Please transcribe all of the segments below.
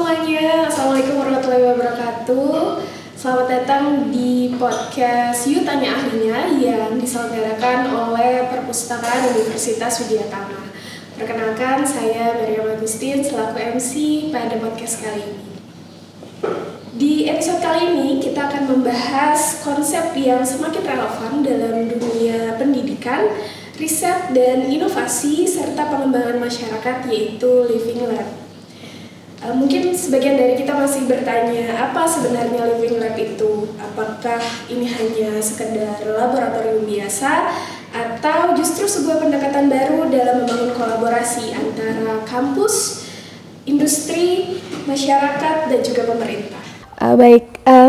semuanya, Assalamualaikum warahmatullahi wabarakatuh. Selamat datang di podcast Yuk Tanya Ahlinya yang diselenggarakan oleh Perpustakaan Universitas Widyatama. Perkenalkan, saya Maryam Agustin selaku MC pada podcast kali ini. Di episode kali ini kita akan membahas konsep yang semakin relevan dalam dunia pendidikan, riset dan inovasi serta pengembangan masyarakat, yaitu Living Lab. Mungkin sebagian dari kita masih bertanya, apa sebenarnya Living Lab itu? Apakah ini hanya sekedar laboratorium biasa atau justru sebuah pendekatan baru dalam membangun kolaborasi antara kampus, industri, masyarakat, dan juga pemerintah?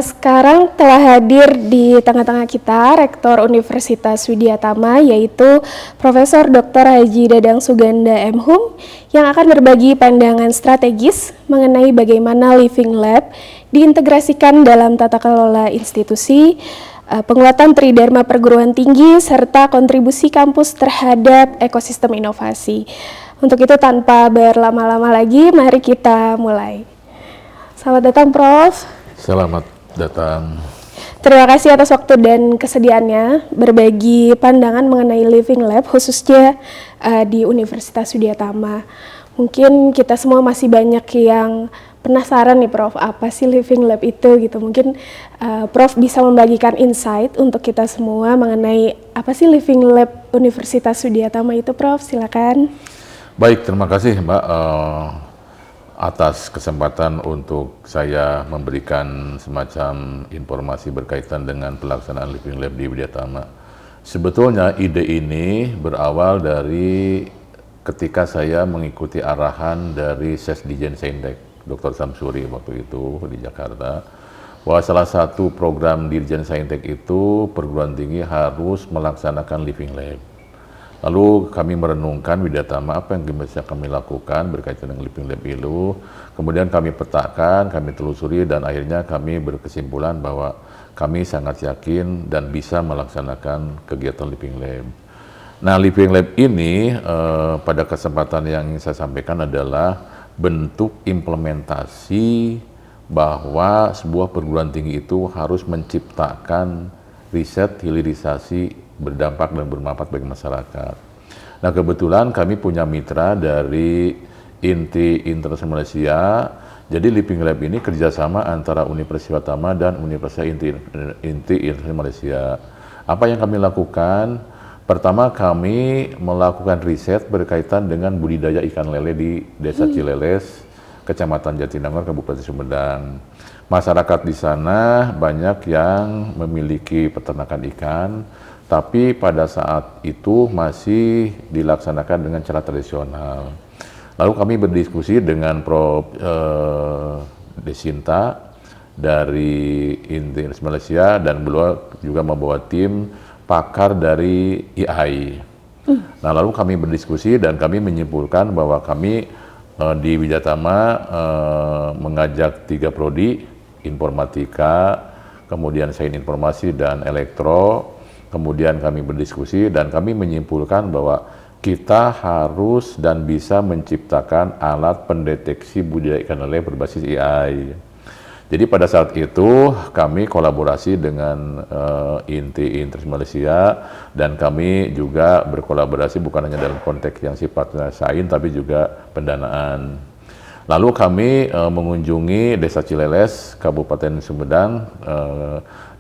Sekarang telah hadir di tengah-tengah kita Rektor Universitas Widyatama, yaitu Profesor Dr. Haji Dadang Suganda M.Hum, yang akan berbagi pandangan strategis mengenai bagaimana Living Lab diintegrasikan dalam tata kelola institusi, penguatan tridharma perguruan tinggi, serta kontribusi kampus terhadap ekosistem inovasi. Untuk itu, tanpa berlama-lama lagi, mari kita mulai. Selamat datang, Prof. Selamat datang. Terima kasih atas waktu dan kesediaannya berbagi pandangan mengenai Living Lab, khususnya di Universitas Widyatama. Mungkin kita semua masih banyak yang penasaran nih, Prof, apa sih Living Lab itu gitu. Mungkin Prof bisa membagikan insight untuk kita semua mengenai apa sih Living Lab Universitas Widyatama itu, Prof. Silakan. Baik, terima kasih Mbak atas kesempatan untuk saya memberikan semacam informasi berkaitan dengan pelaksanaan Living Lab di Widyatama. Sebetulnya ide ini berawal dari ketika saya mengikuti arahan dari Sesdijen Saintek, Dr. Samsuri waktu itu di Jakarta, bahwa salah satu program Dirjen Saintek itu perguruan tinggi harus melaksanakan Living Lab. Lalu kami merenungkan Widyatama apa yang bisa kami lakukan berkaitan dengan Living Lab itu. Kemudian kami petakan, kami telusuri, dan akhirnya kami berkesimpulan bahwa kami sangat yakin dan bisa melaksanakan kegiatan Living Lab. Nah, Living Lab ini pada kesempatan yang ingin saya sampaikan adalah bentuk implementasi bahwa sebuah perguruan tinggi itu harus menciptakan riset hilirisasi berdampak dan bermanfaat bagi masyarakat. Nah, kebetulan kami punya mitra dari INTI International Malaysia. Jadi Living Lab ini kerjasama antara Universitas Widyatama dan Universitas INTI International Malaysia. Apa yang kami lakukan? Pertama, kami melakukan riset berkaitan dengan budidaya ikan lele di Desa Cileles, Kecamatan Jatinangor, Kabupaten Sumedang. Masyarakat di sana banyak yang memiliki peternakan ikan, tapi pada saat itu masih dilaksanakan dengan cara tradisional. Lalu kami berdiskusi dengan Prof. Desinta dari INTI Malaysia, dan beliau juga membawa tim pakar dari IAI. Nah, lalu kami berdiskusi dan kami menyimpulkan bahwa kami di Widyatama mengajak 3 prodi, informatika, kemudian sains informasi dan elektro. Kemudian kami berdiskusi dan kami menyimpulkan bahwa kita harus dan bisa menciptakan alat pendeteksi budidaya ikan lele berbasis AI. Jadi pada saat itu kami kolaborasi dengan INTI International Malaysia, dan kami juga berkolaborasi bukan hanya dalam konteks yang sifatnya sains tapi juga pendanaan. Lalu kami mengunjungi Desa Cileles, Kabupaten Sumedang,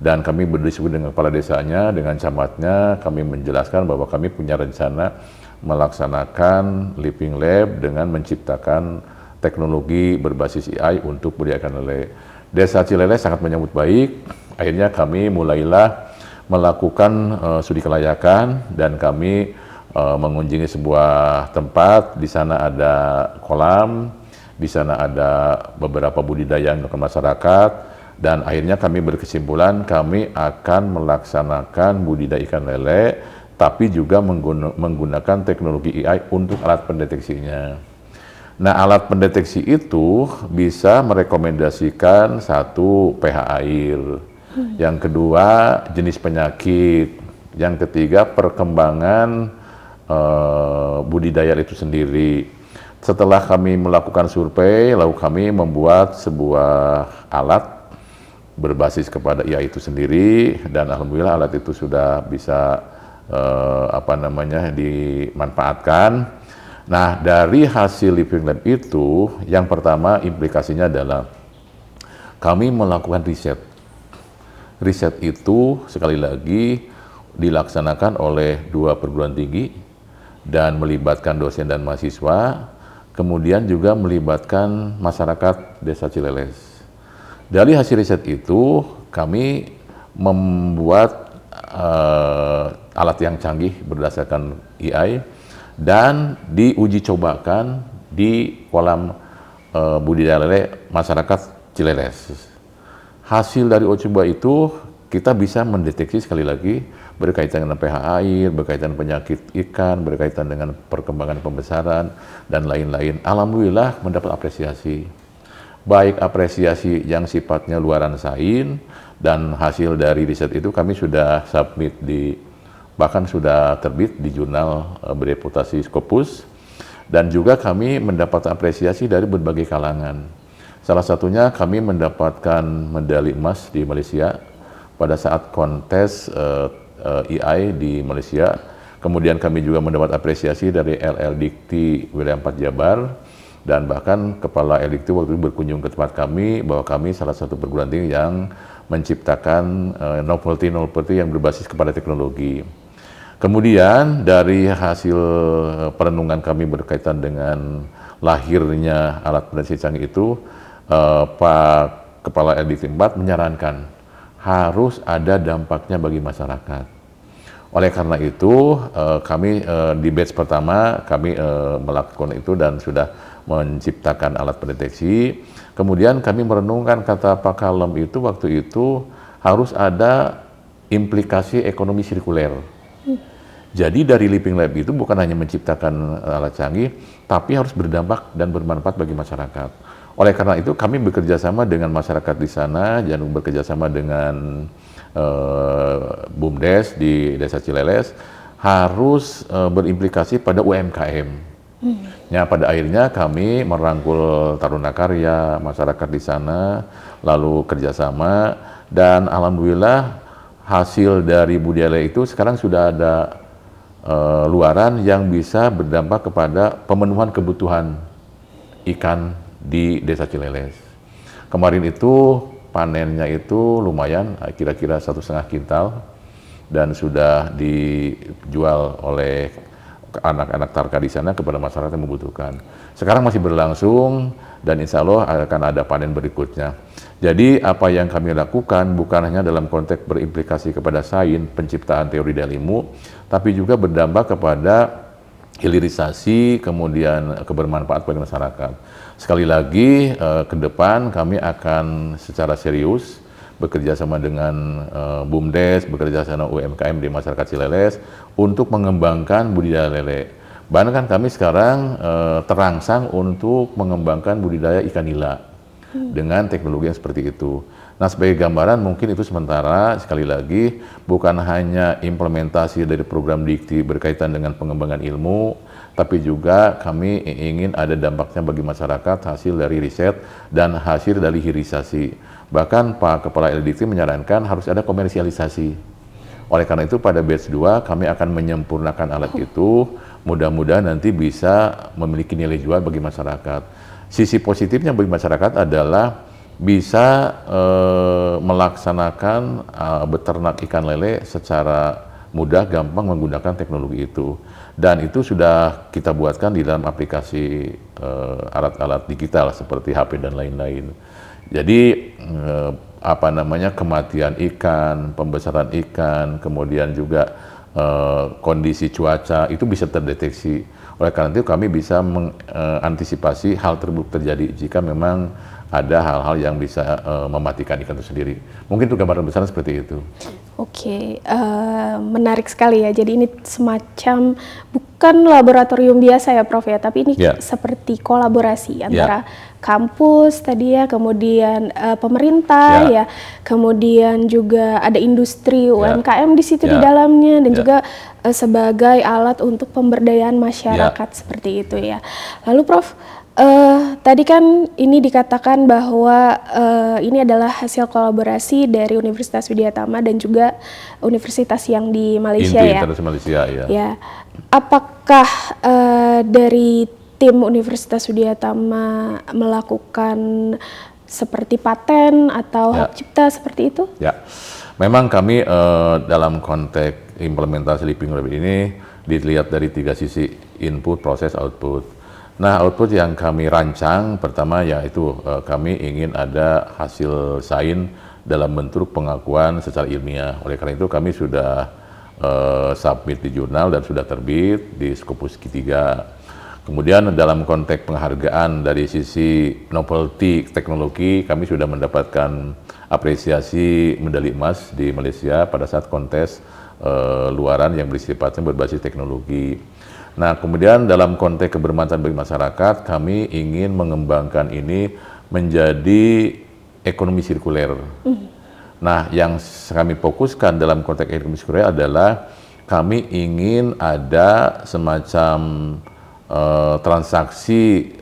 dan kami berdiskusi dengan kepala desanya, dengan camatnya. Kami menjelaskan bahwa kami punya rencana melaksanakan Living Lab dengan menciptakan teknologi berbasis AI untuk budidaya ikan lele. Desa Cileles sangat menyambut baik. Akhirnya kami mulailah melakukan studi kelayakan, dan kami mengunjungi sebuah tempat. Di sana ada kolam, di sana ada beberapa budidaya untuk masyarakat, dan akhirnya kami berkesimpulan kami akan melaksanakan budidaya ikan lele, tapi juga menggunakan teknologi AI untuk alat pendeteksinya. Nah, alat pendeteksi itu bisa merekomendasikan satu pH air, yang kedua jenis penyakit, yang ketiga perkembangan budidaya itu sendiri. setelah kami melakukan survei, lalu kami membuat sebuah alat berbasis kepada IA itu sendiri, dan alhamdulillah alat itu sudah bisa dimanfaatkan. Nah, dari hasil Living Lab itu, yang pertama implikasinya adalah kami melakukan riset. Riset itu sekali lagi dilaksanakan oleh 2 perguruan tinggi dan melibatkan dosen dan mahasiswa, kemudian juga melibatkan masyarakat Desa Cileles. Dari hasil riset itu, kami membuat alat yang canggih berdasarkan AI dan diuji cobakan di kolam budidaya lele masyarakat Cileles. Hasil dari uji coba itu kita bisa mendeteksi sekali lagi berkaitan dengan pH air, berkaitan penyakit ikan, berkaitan dengan perkembangan pembesaran, dan lain-lain. Alhamdulillah mendapat apresiasi. Baik apresiasi yang sifatnya luaran sains, dan hasil dari riset itu kami sudah submit bahkan sudah terbit di jurnal bereputasi Scopus, dan juga kami mendapat apresiasi dari berbagai kalangan. Salah satunya kami mendapatkan medali emas di Malaysia pada saat kontes AI di Malaysia. Kemudian kami juga mendapat apresiasi dari LL Dikti Wilayah 4 Jabar, dan bahkan Kepala LDikti waktu itu berkunjung ke tempat kami bahwa kami salah satu perguruan tinggi yang menciptakan novelty yang berbasis kepada teknologi. Kemudian dari hasil perenungan kami berkaitan dengan lahirnya alat pendeteksi canggih itu, Pak Kepala LDikti 4 menyarankan harus ada dampaknya bagi masyarakat. Oleh karena itu, kami di batch pertama kami melakukan itu dan sudah menciptakan alat pendeteksi. Kemudian kami merenungkan, kata Pak Kalem itu waktu itu harus ada implikasi ekonomi sirkuler. Jadi dari Living Lab itu bukan hanya menciptakan alat canggih, tapi harus berdampak dan bermanfaat bagi masyarakat. Oleh karena itu kami bekerja sama dengan masyarakat di sana, dan bekerja sama dengan BUMDes di Desa Cileles, harus berimplikasi pada UMKM. Ya, pada akhirnya kami merangkul Taruna Karya, masyarakat di sana, lalu kerjasama, dan alhamdulillah hasil dari budidaya itu sekarang sudah ada luaran yang bisa berdampak kepada pemenuhan kebutuhan ikan di Desa Cileles. Kemarin itu panennya itu lumayan, kira-kira 1,5 kintal, dan sudah dijual oleh anak-anak Tarka di sana kepada masyarakat yang membutuhkan. Sekarang masih berlangsung, dan insya Allah akan ada panen berikutnya. Jadi apa yang kami lakukan bukan hanya dalam konteks berimplikasi kepada sains, penciptaan teori dan ilmu, tapi juga berdampak kepada hilirisasi, kemudian kebermanfaat bagi masyarakat. Sekali lagi, ke depan kami akan secara serius bekerja sama dengan BUMDes, bekerja sama UMKM di masyarakat Cileles untuk mengembangkan budidaya lele. Bahkan kami sekarang terangsang untuk mengembangkan budidaya ikan nila dengan teknologi yang seperti itu. Nah, sebagai gambaran mungkin itu sementara, sekali lagi bukan hanya implementasi dari program Dikti berkaitan dengan pengembangan ilmu, tapi juga kami ingin ada dampaknya bagi masyarakat hasil dari riset dan hasil dari hilirisasi. Bahkan Pak Kepala LDikti menyarankan harus ada komersialisasi. Oleh karena itu pada batch 2 kami akan menyempurnakan alat itu, mudah-mudahan nanti bisa memiliki nilai jual bagi masyarakat. Sisi positifnya bagi masyarakat adalah bisa melaksanakan beternak ikan lele secara mudah, gampang menggunakan teknologi itu. Dan itu sudah kita buatkan di dalam aplikasi alat-alat digital seperti HP dan lain-lain. Jadi kematian ikan, pembesaran ikan, kemudian juga kondisi cuaca itu bisa terdeteksi. Oleh karena itu kami bisa mengantisipasi hal tersebut terjadi jika memang ada hal-hal yang bisa mematikan ikan itu sendiri. Mungkin itu gambaran besar seperti itu. Oke, menarik sekali ya. Jadi ini semacam bukan laboratorium biasa ya Prof ya, tapi ini seperti kolaborasi antara kampus tadi ya, kemudian pemerintah ya, kemudian juga ada industri UMKM di situ di dalamnya, dan juga sebagai alat untuk pemberdayaan masyarakat seperti itu ya. Lalu Prof, tadi kan ini dikatakan bahwa ini adalah hasil kolaborasi dari Universitas Widyatama dan juga universitas yang di Malaysia ya. Malaysia ya. Ya, apakah dari tim Universitas Widyatama melakukan seperti paten atau hak cipta seperti itu? Ya, memang kami dalam konteks implementasi Living Lab ini dilihat dari 3 sisi: input, proses, output. Nah, output yang kami rancang pertama yaitu kami ingin ada hasil sains dalam bentuk pengakuan secara ilmiah. Oleh karena itu kami sudah submit di jurnal dan sudah terbit di Scopus Q3. Kemudian dalam konteks penghargaan dari sisi novelty teknologi, kami sudah mendapatkan apresiasi medali emas di Malaysia pada saat kontes luaran yang bersifatnya berbasis teknologi. Nah, kemudian dalam konteks kebermanfaatan bagi masyarakat, kami ingin mengembangkan ini menjadi ekonomi sirkuler. Nah, yang kami fokuskan dalam konteks ekonomi sirkuler adalah kami ingin ada semacam transaksi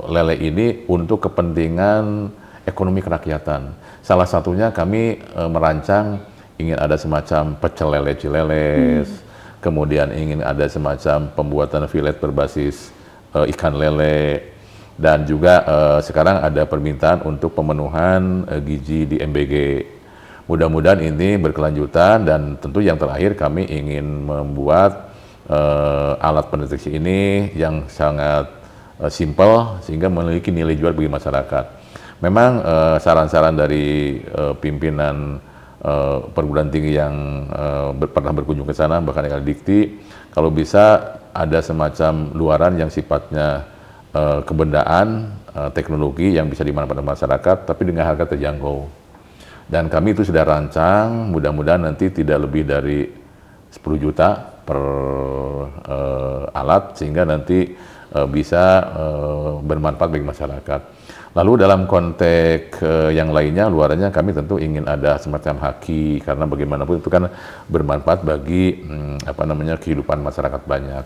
lele ini untuk kepentingan ekonomi kerakyatan. Salah satunya kami merancang ingin ada semacam pecel lele Cileles. Kemudian ingin ada semacam pembuatan filet berbasis ikan lele, dan juga sekarang ada permintaan untuk pemenuhan gizi di MBG. Mudah-mudahan ini berkelanjutan, dan tentu yang terakhir kami ingin membuat alat pendeteksi ini yang sangat simple sehingga memiliki nilai jual bagi masyarakat. Memang saran-saran dari pimpinan perguruan tinggi yang pernah berkunjung ke sana, bahkan yang Dikti, kalau bisa ada semacam luaran yang sifatnya kebendaan teknologi yang bisa dimanfaatkan masyarakat, tapi dengan harga terjangkau. Dan kami itu sudah rancang, mudah-mudahan nanti tidak lebih dari 10 juta per alat, sehingga nanti bisa bermanfaat bagi masyarakat. Lalu dalam konteks yang lainnya, luarannya kami tentu ingin ada semacam haki, karena bagaimanapun itu kan bermanfaat bagi kehidupan masyarakat banyak.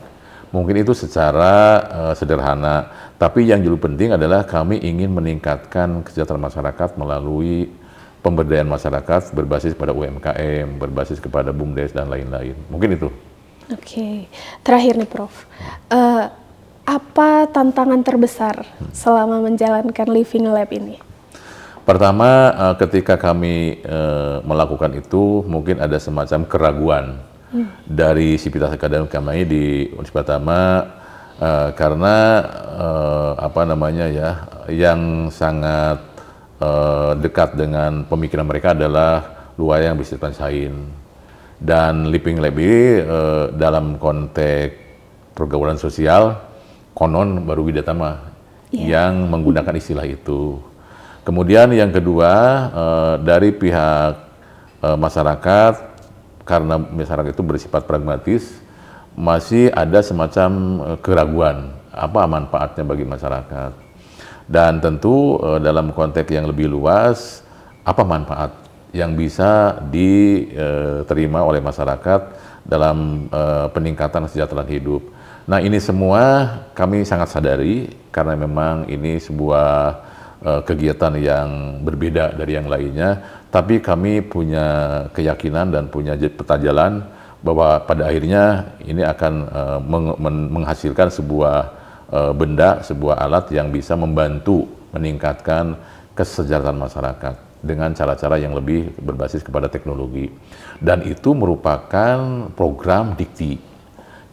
Mungkin itu secara sederhana, tapi yang jauh penting adalah kami ingin meningkatkan kesejahteraan masyarakat melalui pemberdayaan masyarakat berbasis pada UMKM, berbasis kepada BUMDes dan lain-lain. Mungkin itu. Oke, terakhir nih Prof. Apa tantangan terbesar selama menjalankan Living Lab ini? Pertama, ketika kami melakukan itu, mungkin ada semacam keraguan dari sivitas akademik kami di Universitas Widyatama, karena yang sangat dekat dengan pemikiran mereka adalah luar yang bersifat sains. Dan Living Lab ini dalam konteks pergaulan sosial, konon baru Widyatama yang menggunakan istilah itu. Kemudian yang kedua, dari pihak masyarakat, karena masyarakat itu bersifat pragmatis, masih ada semacam keraguan apa manfaatnya bagi masyarakat. Dan tentu dalam konteks yang lebih luas, apa manfaat yang bisa diterima oleh masyarakat dalam peningkatan kesejahteraan hidup. Nah, ini semua kami sangat sadari karena memang ini sebuah kegiatan yang berbeda dari yang lainnya, tapi kami punya keyakinan dan punya peta jalan bahwa pada akhirnya ini akan menghasilkan sebuah benda, sebuah alat yang bisa membantu meningkatkan kesejahteraan masyarakat dengan cara-cara yang lebih berbasis kepada teknologi. Dan itu merupakan program Dikti.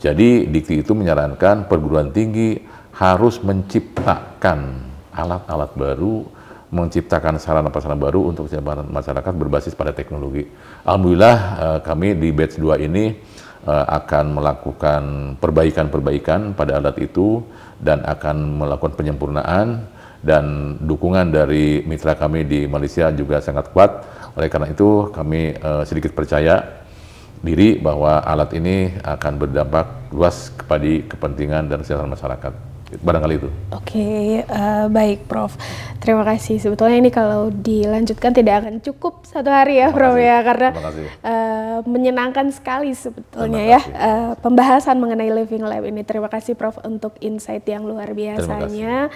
Jadi Dikti itu menyarankan perguruan tinggi harus menciptakan alat-alat baru, menciptakan sarana-prasarana baru untuk kesejahteraan masyarakat berbasis pada teknologi. Alhamdulillah kami di batch 2 ini akan melakukan perbaikan-perbaikan pada alat itu dan akan melakukan penyempurnaan. dan dukungan dari mitra kami di Malaysia juga sangat kuat. Oleh karena itu kami sedikit percaya diri bahwa alat ini akan berdampak luas kepada kepentingan dan kesejahteraan masyarakat. Barangkali itu. Oke, baik Prof. Terima kasih. Sebetulnya ini kalau dilanjutkan tidak akan cukup satu hari ya Prof ya, karena menyenangkan sekali sebetulnya ya pembahasan mengenai Living Lab ini. Terima kasih Prof untuk insight yang luar biasanya.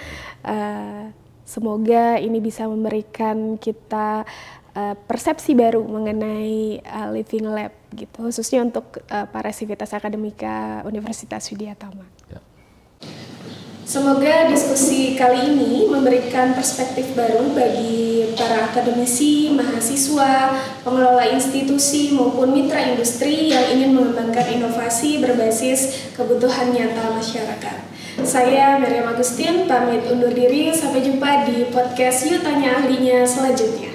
Semoga ini bisa memberikan kita persepsi baru mengenai Living Lab gitu, khususnya untuk para sivitas akademika Universitas Widyatama. Ya. Semoga diskusi kali ini memberikan perspektif baru bagi para akademisi, mahasiswa, pengelola institusi maupun mitra industri yang ingin mengembangkan inovasi berbasis kebutuhan nyata masyarakat. Saya Miriam Agustin, pamit undur diri, sampai jumpa di podcast Yuk Tanya Ahlinya selanjutnya.